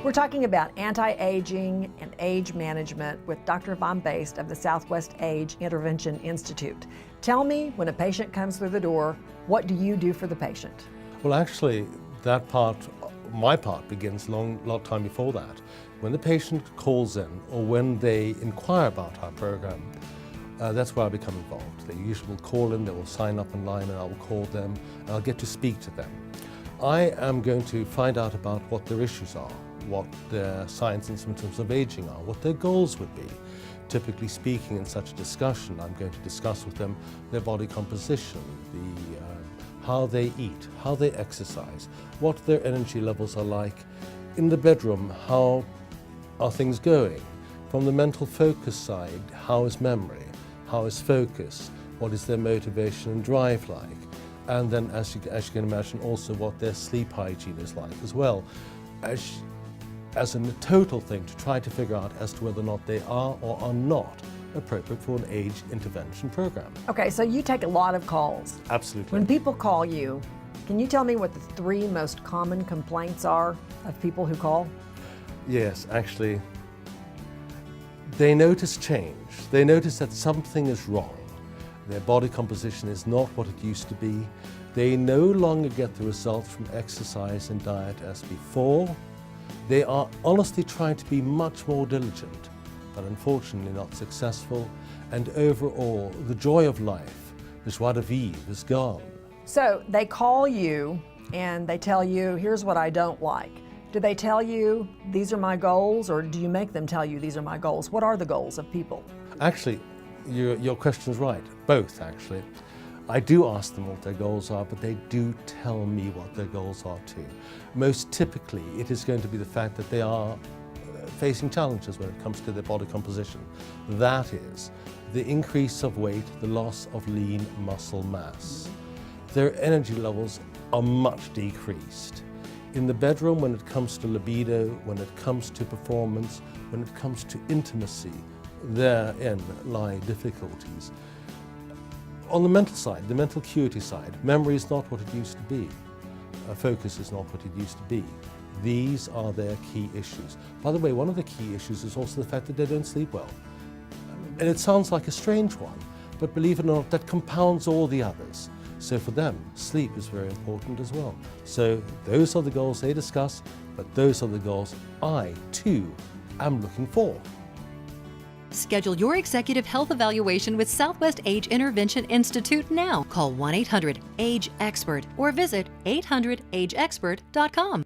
We're talking about anti-aging and age management with Dr. Von Beest of the Southwest Age Intervention Institute. Tell me, when a patient comes through the door, what do you do for the patient? Well, actually, that part, my part, begins long time before that. When the patient calls in or when they inquire about our program, that's where I become involved. They usually will call in, they will sign up online, and I will call them, and I'll get to speak to them. I am going to find out about what their issues are, what their signs and symptoms of aging are, what their goals would be. Typically speaking, in such a discussion, I'm going to discuss with them their body composition, how they eat, how they exercise, what their energy levels are like. In the bedroom, how are things going? From the mental focus side, how is memory? How is focus? What is their motivation and drive like? And then, as you can imagine, also what their sleep hygiene is like as well, as a total thing to try to figure out as to whether or not they are or are not appropriate for an age intervention program. Okay, so you take a lot of calls. Absolutely. When people call you, can you tell me what the 3 most common complaints are of people who call? Yes, actually, they notice change. They notice that something is wrong. Their body composition is not what it used to be. They no longer get the results from exercise and diet as before. They are honestly trying to be much more diligent, but unfortunately not successful. And overall, the joy of life, the joie de vivre, is gone. So they call you and they tell you, here's what I don't like. Do they tell you, these are my goals, or do you make them tell you, these are my goals? What are the goals of people? Actually, your question's right, both actually. I do ask them what their goals are, but they do tell me what their goals are too. Most typically, it is going to be the fact that they are facing challenges when it comes to their body composition. That is, the increase of weight, the loss of lean muscle mass. Their energy levels are much decreased. In the bedroom, when it comes to libido, when it comes to performance, when it comes to intimacy, therein lie difficulties. On the mental side, the mental acuity side, memory is not what it used to be. Focus is not what it used to be. These are their key issues. By the way, one of the key issues is also the fact that they don't sleep well. And it sounds like a strange one, but believe it or not, that compounds all the others. So for them, sleep is very important as well. So those are the goals they discuss, but those are the goals I, too, am looking for. Schedule your executive health evaluation with Southwest Age Intervention Institute now. Call 1-800-AGE-EXPERT or visit 800agexpert.com.